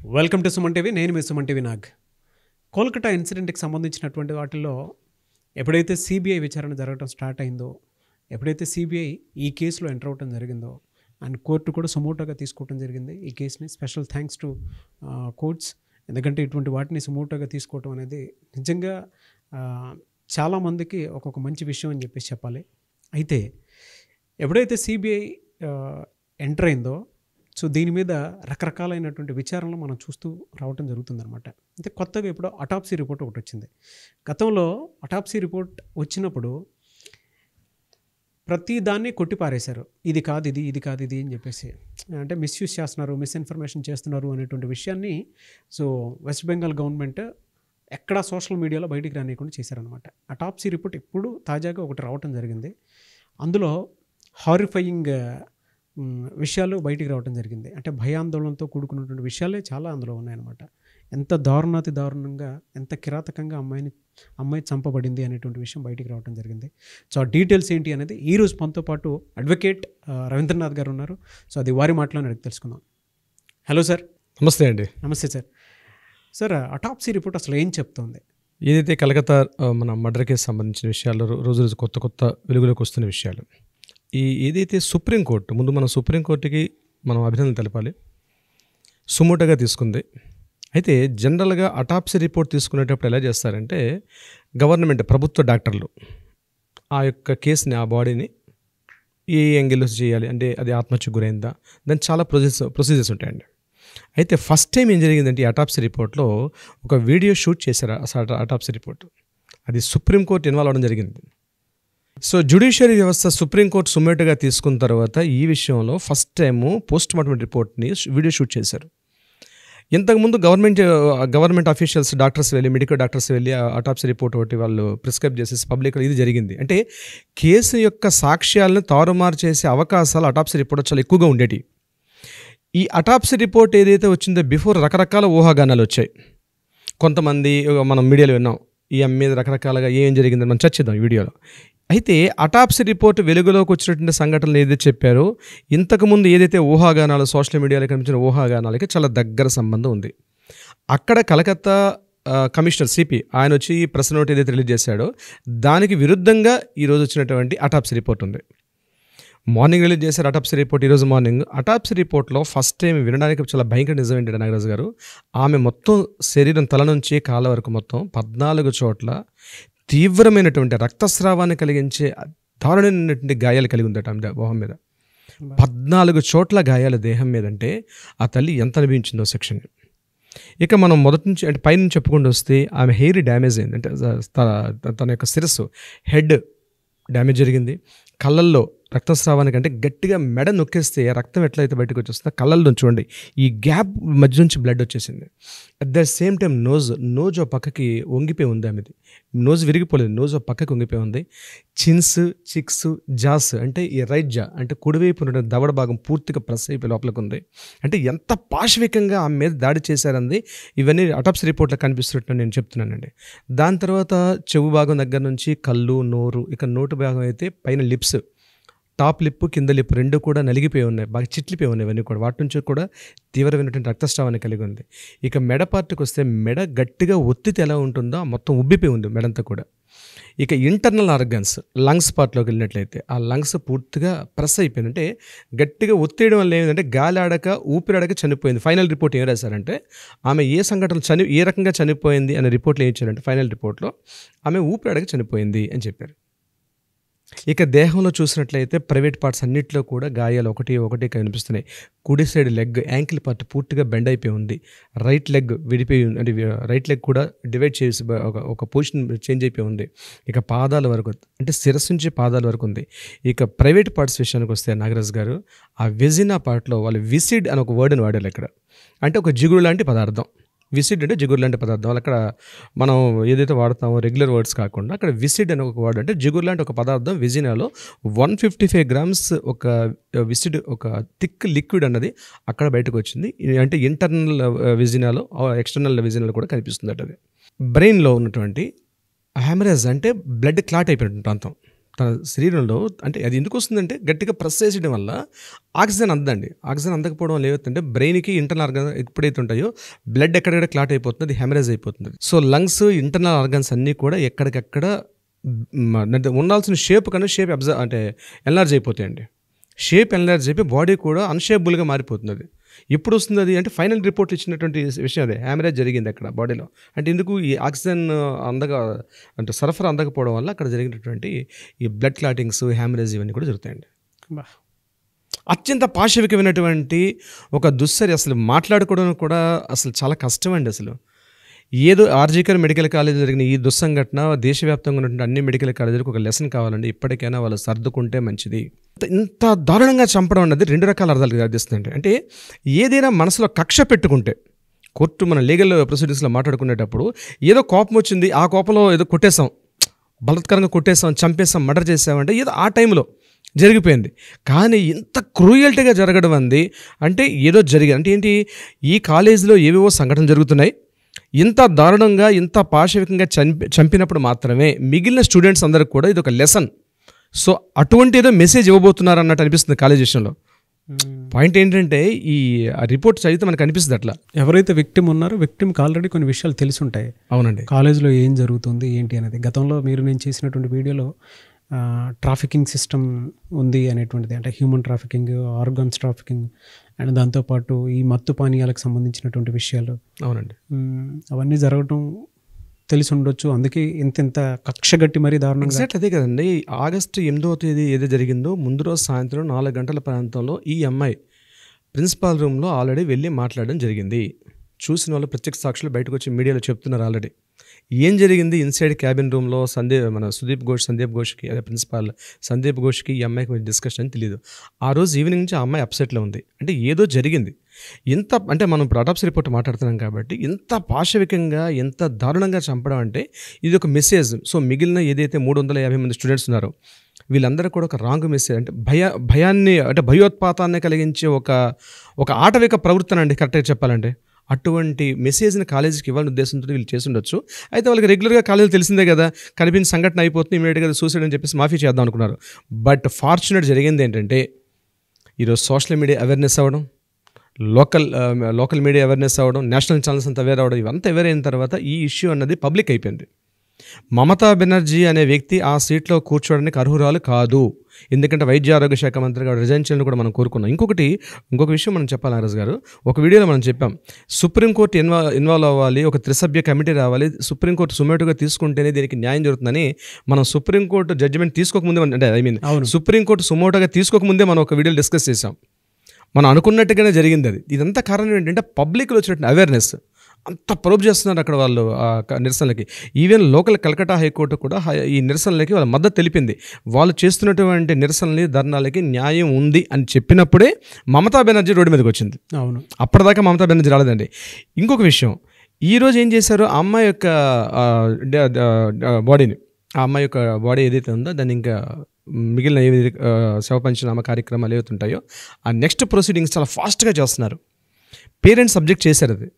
Welcome to Suman TV. నేను మీ Suman TV Nag. Kolkata ఇన్సిడెంట్కి సంబంధించినటువంటి వాటిల్లో ఎప్పుడైతే సిబిఐ విచారణ జరగడం స్టార్ట్ అయిందో, ఎప్పుడైతే సిబిఐ ఈ కేసులో ఎంటర్ అవ్వడం జరిగిందో అండ్ కోర్టు కూడా సుమోటోగా తీసుకోవడం జరిగింది ఈ కేసుని. Special thanks to courts. ఎందుకంటే ఇటువంటి వాటిని సుమోటోగా తీసుకోవటం అనేది నిజంగా చాలామందికి ఒక్కొక్క మంచి విషయం అని చెప్పేసి చెప్పాలి. అయితే ఎప్పుడైతే సిబిఐ ఎంటర్ అయిందో, సో దీని మీద రకరకాలైనటువంటి విచారణలు మనం చూస్తూ రావటం జరుగుతుందన్నమాట. అయితే కొత్తగా ఇప్పుడు అటాప్సీ రిపోర్ట్ ఒకటి వచ్చింది. గతంలో అటాప్సీ రిపోర్ట్ వచ్చినప్పుడు ప్రతి దాన్ని కొట్టిపారేశారు. ఇది కాదు ఇది, ఇది కాదు ఇది అని చెప్పేసి, అంటే మిస్యూజ్ చేస్తున్నారు, మిస్ఇన్ఫర్మేషన్ చేస్తున్నారు అనేటువంటి విషయాన్ని సో వెస్ట్ బెంగాల్ గవర్నమెంట్ ఎక్కడా సోషల్ మీడియాలో బయటికి రానియకుండా చేశారనమాట. అటాప్సీ రిపోర్ట్ ఇప్పుడు తాజాగా ఒకటి రావటం జరిగింది. అందులో హారిఫయింగ్ విషయాలు బయటికి రావడం జరిగింది. అంటే భయాందోళనతో కూడుకున్నటువంటి విషయాలే చాలా అందులో ఉన్నాయన్నమాట. ఎంత దారుణాతి దారుణంగా, ఎంత కిరాతకంగా అమ్మాయి చంపబడింది అనేటువంటి విషయం బయటికి రావడం జరిగింది. సో ఆ డీటెయిల్స్ ఏంటి అనేది ఈరోజు మనతో పాటు అడ్వకేట్ రవీంద్రనాథ్ గారు ఉన్నారు. సో అది వారి మాటలో అడిగి తెలుసుకుందాం. Hello sir. నమస్తే అండి. నమస్తే సార్. సార్, అటాప్సీ రిపోర్ట్ అసలు ఏం చెప్తోంది? ఏదైతే కలకత్తా మన మర్డర్ కేసు సంబంధించిన విషయాలు రోజు రోజు కొత్త కొత్త వెలుగులోకి వస్తున్న విషయాలు, ఏదైతే సుప్రీంకోర్టు, ముందు మనం సుప్రీంకోర్టుకి మనం అభినందనలు తెలపాలి, సుమోటోగా తీసుకుంది. అయితే జనరల్గా అటాప్సీ రిపోర్ట్ తీసుకునేటప్పుడు ఎలా చేస్తారంటే గవర్నమెంట్, ప్రభుత్వ డాక్టర్లు ఆ యొక్క కేసుని, ఆ బాడీని ఏ యాంగిల్లో చేయాలి, అంటే అది ఆత్మహత్యకు గురైందా, దానికి చాలా ప్రొసీజర్స్ ఉంటాయండి. అయితే ఫస్ట్ టైం ఏం జరిగిందంటే ఈ అటాప్సీ రిపోర్ట్లో ఒక వీడియో షూట్ చేశారు. అటాప్సీ రిపోర్ట్ అది సుప్రీంకోర్టు ఇన్వాల్వ్ అవ్వడం జరిగింది. సో జ్యుడిషియరీ వ్యవస్థ సుప్రీంకోర్టు సుమోటోగా తీసుకున్న తర్వాత ఈ విషయంలో ఫస్ట్ టైము పోస్ట్ మార్టం రిపోర్ట్ని వీడియో షూట్ చేశారు. ఇంతకుముందు గవర్నమెంట్ అఫీషియల్స్, డాక్టర్స్ వెళ్ళి, మెడికల్ డాక్టర్స్ వెళ్ళి అటాప్సీ రిపోర్ట్ ఒకటి వాళ్ళు ప్రిస్క్రైబ్ చేసేసి పబ్లిక్లో ఇది జరిగింది. అంటే కేసు యొక్క సాక్ష్యాలను తారుమారు చేసే అవకాశాలు అటాప్సీ రిపోర్ట్ చాలా ఎక్కువగా ఉండేవి. ఈ అటాప్సీ రిపోర్ట్ ఏదైతే వచ్చిందో బిఫోర్ రకరకాల ఊహాగానాలు వచ్చాయి. కొంతమంది మనం మీడియాలో విన్నాం, ఈ అమ్మ మీద రకరకాలుగా ఏం జరిగిందని మనం చర్చిద్దాం ఈ వీడియోలో. అయితే అటాప్సీ రిపోర్ట్ వెలుగులోకి వచ్చినటువంటి సంఘటనలు ఏదైతే చెప్పారో, ఇంతకుముందు ఏదైతే ఊహాగానాలు, సోషల్ మీడియాలో కనిపించిన ఊహాగానాలకి చాలా దగ్గర సంబంధం ఉంది. అక్కడ కలకత్తా కమిషనర్ సిపి ఆయన వచ్చి ప్రెస్ నోట్ ఏదైతే రిలీజ్ చేశాడో దానికి విరుద్ధంగా ఈరోజు వచ్చినటువంటి అటాప్సీ రిపోర్ట్ ఉంది. మార్నింగ్ రిలీజ్ చేశారు అటాప్సీ రిపోర్ట్. ఈరోజు మార్నింగ్ అటాప్సీ రిపోర్ట్లో ఫస్ట్ టైం వినడానికి చాలా భయంకర నిజం ఏంటంటే నాగరాజు గారు, ఆమె మొత్తం శరీరం తల నుంచి కాళ్ళ వరకు మొత్తం 14 చోట్ల తీవ్రమైనటువంటి రక్తస్రావాన్ని కలిగించే దారుణమైనటువంటి గాయాలు కలిగి ఉందట ఆమె మొహం మీద. 14 చోట్ల గాయాల దేహం మీద. అంటే ఆ తల్లి ఎంత అనుభవించిందో సెక్షన్. ఇక మనం మొదటి నుంచి అంటే పైనుంచి చెప్పుకుంటూ వస్తే ఆమె హెయిర్ డ్యామేజ్ అయింది. అంటే తన యొక్క శిరస్సు, హెడ్ డ్యామేజ్ జరిగింది. కళ్ళల్లో రక్తస్రావానికి, అంటే గట్టిగా మెడ నొక్కేస్తే రక్తం ఎట్లయితే బయటకు వచ్చేస్తుందో కళ్ళల్లో చూడండి ఈ గ్యాప్ మధ్య నుంచి బ్లడ్ వచ్చేసింది. At the same time nose ఒక పక్కకి వంగిపోయి ఉంది ఆమెది. నోజ్ విరిగిపోలేదు, నోజ్ ఒక పక్కకి వంగిపోయి ఉంది. చిన్స్, చిక్స్, జాస్ అంటే ఈ రైట్ జా అంటే కుడివైపు ఉన్న దవడ భాగం పూర్తిగా ప్రెస్ అయిపోయి లోపలికి ఉంది. అంటే ఎంత పాశవికంగా ఆమె మీద దాడి చేశారంది ఇవన్నీ అటాప్సీ రిపోర్ట్లో కనిపిస్తున్నట్టు నేను చెప్తున్నానండి. దాని తర్వాత చెవు భాగం దగ్గర నుంచి కళ్ళు, నోరు, ఇక నోటు భాగం అయితే పైన లిప్స్, టాప్ లిప్, కింద లిప్ రెండు కూడా నలిగిపోయి ఉన్నాయి, బాగా చిట్లిపోయి ఉన్నాయి. ఇవన్నీ కూడా వాటి నుంచి కూడా తీవ్రమైనటువంటి రక్తస్రావాన్ని కలిగి ఉంది. ఇక మెడ పార్ట్కి వస్తే మెడ గట్టిగా ఒత్తితే ఎలా ఉంటుందో మొత్తం ఉబ్బిపోయి ఉంది మెడంతా కూడా. ఇక ఇంటర్నల్ ఆర్గన్స్, లంగ్స్ పార్ట్లోకి వెళ్ళినట్లయితే ఆ లంగ్స్ పూర్తిగా ప్రెస్ అయిపోయింది. అంటే గట్టిగా ఒత్తేయడం వల్ల ఏంటంటే గాలి ఆడక, ఊపిరాడక చనిపోయింది. ఫైనల్ రిపోర్ట్ ఏం రాశారంటే ఆమె ఏ సంఘటనలు ఏ రకంగా చనిపోయింది అనే రిపోర్ట్లో ఏం ఇచ్చారంటే ఫైనల్ రిపోర్ట్లో ఆమె ఊపిరాడక చనిపోయింది అని చెప్పారు. ఇక దేహంలో చూసినట్లయితే ప్రైవేట్ పార్ట్స్ అన్నింటిలో కూడా గాయాలు ఒకటి కనిపిస్తున్నాయి. కుడి సైడ్ లెగ్, యాంకిల్ పార్ట్ పూర్తిగా బెండ్ అయిపోయి ఉంది. రైట్ లెగ్ విడిపోయి, అంటే రైట్ లెగ్ కూడా డివైడ్ చేసి ఒక పొజిషన్ చేంజ్ అయిపోయి ఉంది. ఇక పాదాల వరకు, అంటే శిరస్సు నుంచి పాదాల వరకు ఉంది. ఇక ప్రైవేట్ పార్ట్స్ విషయానికి వస్తే నాగరాజ్ గారు, ఆ వెజినా పార్ట్లో వాళ్ళు విసిడ్ అని ఒక వర్డ్ని వాడారు ఇక్కడ. అంటే ఒక జిగురు లాంటి పదార్థం. విసిడ్ అంటే జిగురు లాంటి పదార్థం. అక్కడ మనం ఏదైతే వాడతామో రెగ్యులర్ వర్డ్స్ కాకుండా అక్కడ విసిడ్ అని ఒక వర్డ్, అంటే జిగురు లాంటి ఒక పదార్థం విజినాలో 155 grams ఒక విసిడ్, ఒక థిక్ లిక్విడ్ అన్నది అక్కడ బయటకు వచ్చింది. అంటే ఇంటర్నల్ విజినాలో, ఎక్స్టర్నల్ విజినాలో కూడా కనిపిస్తుంది. అది బ్రెయిన్లో ఉన్నటువంటి హ్యామరేజ్, అంటే బ్లడ్ క్లాట్ అయిపోయినటువంటి ప్రాంతం, తన శరీరంలో అంటే అది ఎందుకు వస్తుందంటే గట్టిగా ప్రెస్ చేసేయడం వల్ల ఆక్సిజన్ అందదండి. ఆక్సిజన్ అందకపోవడం వల్ల ఏమవుతుందంటే బ్రెయిన్కి ఇంటర్నల్ ఆర్గన్ ఎప్పుడైతే ఉంటాయో బ్లడ్ ఎక్కడెక్కడ క్లాట్ అయిపోతుంది, అది హెమరేజ్ అయిపోతుంది. సో లంగ్స్, ఇంటర్నల్ ఆర్గన్స్ అన్నీ కూడా ఎక్కడికక్కడ ఉండాల్సిన షేప్ కన్నా షేప్ అంటే ఎన్లార్జ్ అయిపోతాయండి. షేప్ ఎన్లార్జ్ అయిపోయి బాడీ కూడా అన్షేపబుల్గా మారిపోతుంది. అది ఎప్పుడు వస్తుంది అది అంటే ఫైనల్ రిపోర్ట్ ఇచ్చినటువంటి విషయం అదే, హ్యామరేజ్ జరిగింది అక్కడ బాడీలో. అంటే ఎందుకు ఈ ఆక్సిజన్ అంటే సరఫరా అందకపోవడం వల్ల అక్కడ జరిగినటువంటి ఈ బ్లడ్ క్లాటింగ్స్, హ్యామరేజ్ ఇవన్నీ కూడా జరుగుతాయండి. అత్యంత పాశవికమైనటువంటి ఒక దుస్సరి, అసలు మాట్లాడుకోవడం కూడా అసలు చాలా కష్టం అండి. అసలు ఏదో ఆర్జీకర్ మెడికల్ కాలేజ్ జరిగిన ఈ దుస్సంఘటన దేశవ్యాప్తంగా ఉన్నటువంటి అన్ని మెడికల్ కాలేజీలకు ఒక లెసన్ కావాలండి. ఇప్పటికైనా వాళ్ళు సర్దుకుంటే మంచిది. ఇంత దారుణంగా చంపడం అన్నది 2 రకాల అర్థాలు కలిగిస్తుంది. అంటే ఏదైనా మనసులో కక్ష పెట్టుకుంటే, కోర్టు మన లీగల్ ప్రొసీడింగ్స్లో మాట్లాడుకునేటప్పుడు ఏదో కోపం వచ్చింది, ఆ కోపంలో ఏదో కొట్టేసాం, బలత్కరంగా కొట్టేసాం, చంపేసాం, మర్డర్ చేసామంటే ఏదో ఆ టైంలో జరిగిపోయింది. కానీ ఇంత క్రూయల్టీగా జరగడం అంటే ఏదో జరిగింది అంటే ఏంటి, ఈ కాలేజీలో ఏవేవో సంఘటనలు జరుగుతున్నాయి, ఇంత దారుణంగా ఇంత పాశవికంగా చంపినప్పుడు మాత్రమే మిగిలిన స్టూడెంట్స్ అందరికి కూడా ఇది ఒక లెసన్. సో అటువంటి ఏదో మెసేజ్ ఇవ్వబోతున్నారు అన్నట్టు అనిపిస్తుంది కాలేజ్ విషయంలో. పాయింట్ ఏంటంటే ఈ రిపోర్ట్ చదివితే మనకు అనిపిస్తుంది అట్లా. ఎవరైతే విక్టిమ్ ఉన్నారో విక్టిమ్కి ఆల్రెడీ కొన్ని విషయాలు తెలిసి ఉంటాయి. అవునండి, కాలేజ్లో ఏం జరుగుతుంది ఏంటి అనేది. గతంలో నేను చేసినటువంటి వీడియోలో ట్రాఫికింగ్ సిస్టమ్ ఉంది అనేటువంటిది, అంటే human trafficking, organs trafficking, and దాంతోపాటు ఈ మత్తు పానీయాలకు సంబంధించినటువంటి విషయాలు. అవునండి, అవన్నీ జరగడం తెలిసి ఉండొచ్చు. అందుకే ఇంత కక్ష గట్టి మరీ దారుణంగా. ఎగ్జాక్ట్ అదే కదండి. ఆగస్టు 8వ తేదీ ఏదో జరిగిందో ముందు రోజు సాయంత్రం 4 గంటల ప్రాంతంలో ఈ అమ్మాయి ప్రిన్సిపాల్ రూమ్లో ఆల్రెడీ వెళ్ళి మాట్లాడడం జరిగింది. చూసిన వాళ్ళు ప్రత్యక్ష సాక్షులు బయటకు వచ్చి మీడియాలో చెప్తున్నారు ఆల్రెడీ ఏం జరిగింది. ఇన్సైడ్ క్యాబిన్ రూమ్లో మన సందీప్ ఘోష్కి, అదే ప్రిన్సిపాల్ సందీప్ ఘోష్కి ఈ అమ్మాయికి డిస్కషన్ అని తెలియదు. ఆ రోజు ఈవినింగ్ నుంచి ఆ అమ్మాయి అప్సెట్లో ఉంది. అంటే ఏదో జరిగింది. ఇంత అంటే మనం ఇప్పుడు అటాప్సీ రిపోర్ట్ మాట్లాడుతున్నాం కాబట్టి ఇంత పాశవికంగా, ఎంత దారుణంగా చంపడం అంటే ఇది ఒక మెసేజ్. సో మిగిలిన ఏదైతే 350 మంది స్టూడెంట్స్ ఉన్నారో వీళ్ళందరూ కూడా ఒక రాంగ్ మెసేజ్, అంటే భయాన్ని అంటే భయోత్పాతాన్ని కలిగించే ఒక ఆటవిక ప్రవృత్తి అండి కరెక్ట్గా చెప్పాలంటే. అటువంటి మెసేజ్ని కాలేజీకి ఇవ్వాలని ఉద్దేశంతో వీళ్ళు చేసి ఉండొచ్చు. అయితే వాళ్ళకి రెగ్యులర్గా కాలేజీలో తెలిసిందే కదా, కనిపించిన సంఘటన అయిపోతుంది, ఇమీడియట్గా సూసైడ్ అని చెప్పేసి మాఫీ చేద్దాం అనుకున్నారు. బట్ ఫార్చునేట్ జరిగింది ఏంటంటే ఈరోజు సోషల్ మీడియా అవేర్నెస్ అవ్వడం, లోకల్ మీడియా అవేర్నెస్ అవ్వడం, నేషనల్ ఛానల్స్ అంతా అవేర్ అవ్వడం, ఇవంతా అవేర్ అయిన తర్వాత ఈ ఇష్యూ అన్నది పబ్లిక్ అయిపోయింది. మమతా బెనర్జీ అనే వ్యక్తి ఆ సీట్లో కూర్చోవడానికి అర్హురాలు కాదు. ఎందుకంటే వైద్య ఆరోగ్య శాఖ మంత్రిగా రిజైన్ చేయాలని కూడా మనం కోరుకున్నాం. ఇంకొక విషయం మనం చెప్పాలి నాగరాజు గారు, ఒక వీడియోలో మనం చెప్పాం సుప్రీంకోర్టు ఇన్వాల్వ్ అవ్వాలి, ఒక త్రిసభ్య కమిటీ రావాలి, సుప్రీంకోర్టు సుమోటోగా తీసుకుంటేనే దీనికి న్యాయం జరుగుతుందని మనం సుప్రీంకోర్టు జడ్జిమెంట్ తీసుకోకముందే, అంటే సుప్రీంకోర్టు సుమోటోగా తీసుకోకముందే మనం ఒక వీడియోలో డిస్కస్ చేసాం. మనం అనుకున్నట్టుగానే జరిగింది అది. ఇదంతా కారణం ఏంటంటే పబ్లిక్లో వచ్చినట్టు అవేర్నెస్ అంత ప్రొబ్ చేస్తున్నారు అక్కడ వాళ్ళు నిరసనలకి. ఈవెన్ లోకల్ కలకట్టా హైకోర్టు కూడా ఈ నిరసనలకి వాళ్ళ మద్దతు తెలిపింది. వాళ్ళు చేస్తున్నటువంటి నిరసనలు, ధర్నాలకి న్యాయం ఉంది అని చెప్పినప్పుడే మమతా బెనర్జీ రోడ్డు మీదకి వచ్చింది. అవును, అప్పటిదాకా మమతా బెనర్జీ రాలేదండి. ఇంకొక విషయం, ఈరోజు ఏం చేశారు, ఆ అమ్మాయి యొక్క బాడీని, ఆ అమ్మాయి యొక్క బాడీ ఏదైతే ఉందో దాన్ని ఇంకా మిగిలిన ఏవి శవపంచనామా కార్యక్రమాలు ఏవైతే ఉంటాయో ఆ నెక్స్ట్ ప్రొసీడింగ్స్ చాలా ఫాస్ట్గా చేస్తున్నారు. పేరెంట్స్ సబ్జెక్ట్ చేశారు. అది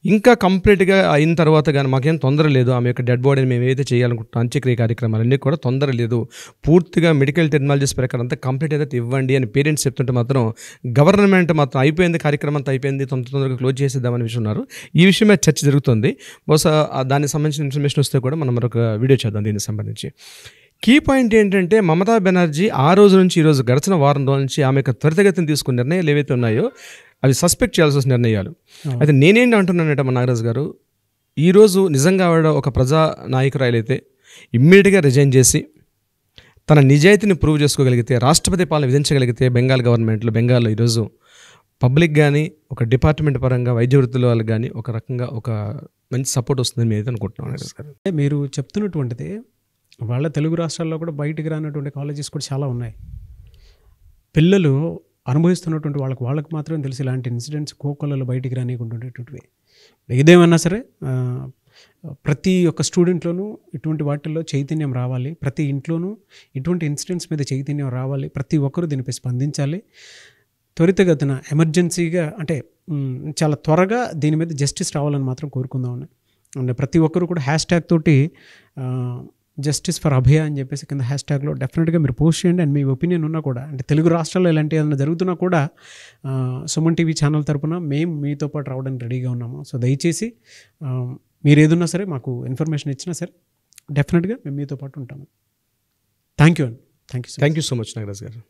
ఇంకా కంప్లీట్గా అయిన తర్వాత కానీ మాకేం తొందర లేదు, ఆమె యొక్క డెడ్ బాడీని మేము ఏదైతే చేయాలనుకుంటున్నాం అంత్యక్రియ కార్యక్రమాలన్నీ కూడా తొందర లేదు, పూర్తిగా మెడికల్ టెక్నాలజీస్ ప్రకారం అంతా కంప్లీట్ అయితే ఇవ్వండి అని పేరెంట్స్ చెప్తుంటే మాత్రం గవర్నమెంట్ మాత్రం అయిపోయింది, కార్యక్రమం అంతా అయిపోయింది, తొందరగా క్లోజ్ చేసేద్దామని విషయం ఉన్నారు. ఈ విషయం మీద చర్చ జరుగుతుంది. బహుశా దానికి సంబంధించిన ఇన్ఫర్మేషన్ వస్తే కూడా మనం మరొక వీడియో చేద్దాం దీనికి సంబంధించి. కీ పాయింట్ ఏంటంటే మమతా బెనర్జీ ఆ రోజు నుంచి ఈరోజు గడిచిన వారం రోజుల నుంచి ఆమె యొక్క త్వరితగతిని తీసుకున్న నిర్ణయాలు ఏవైతే ఉన్నాయో అవి సస్పెక్ట్ చేయాల్సి వస్తున్న నిర్ణయాలు. అయితే నేనేంటి అంటున్నానంటే మన నాగరాజు గారు, ఈరోజు నిజంగా ఆవిడ ఒక ప్రజా నాయకురాలైతే ఇమ్మీడియట్గా రిజైన్ చేసి తన నిజాయితీని ప్రూవ్ చేసుకోగలిగితే, రాష్ట్రపతి పాలన విధించగలిగితే బెంగాల్లో ఈరోజు పబ్లిక్ కానీ ఒక డిపార్ట్మెంట్ పరంగా వైద్య వృత్తుల వాళ్ళకి కానీ ఒక రకంగా ఒక మంచి సపోర్ట్ వస్తుందని మేము అయితే అనుకుంటున్నాం. నాగరాజు గారు, మీరు చెప్తున్నటువంటిది వాళ్ళ తెలుగు రాష్ట్రాల్లో కూడా బయటికి రానటువంటి కాలేజెస్ కూడా చాలా ఉన్నాయి. పిల్లలు అనుభవిస్తున్నటువంటి వాళ్ళకి మాత్రమే తెలిసి ఇలాంటి ఇన్సిడెంట్స్ కోకొల్లలో బయటికి రానికుంటుండేటువంటివి. ఏదేమన్నా సరే ప్రతి ఒక్క స్టూడెంట్లోనూ ఇటువంటి వాటిల్లో చైతన్యం రావాలి, ప్రతి ఇంట్లోనూ ఇటువంటి ఇన్సిడెంట్స్ మీద చైతన్యం రావాలి, ప్రతి ఒక్కరూ దీనిపై స్పందించాలి. త్వరితగతిన ఎమర్జెన్సీగా అంటే చాలా త్వరగా దీని మీద జస్టిస్ రావాలని మాత్రం కోరుకుందామని. అండ్ ప్రతి ఒక్కరు కూడా హ్యాష్ ట్యాగ్ తోటి జస్టిస్ ఫర్ అభయ అని చెప్పేసి కింద హ్యాష్ట్యాగ్లో డెఫినెట్గా మీరు పోస్ట్ చేయండి. అండ్ మీ ఒపీనియన్ ఉన్నా కూడా, అంటే తెలుగు రాష్ట్రాల్లో ఇలాంటి ఏదైనా జరుగుతున్నా కూడా సుమన్ టీవీ ఛానల్ తరపున మేము మీతో పాటు రావడానికి రెడీగా ఉన్నాము. సో దయచేసి మీరు ఏదున్నా సరే మాకు ఇన్ఫర్మేషన్ ఇచ్చినా సరే డెఫినెట్గా మేము మీతో పాటు ఉంటాము. థ్యాంక్ యూ అండి. Thank you so much Nagaraj గారు.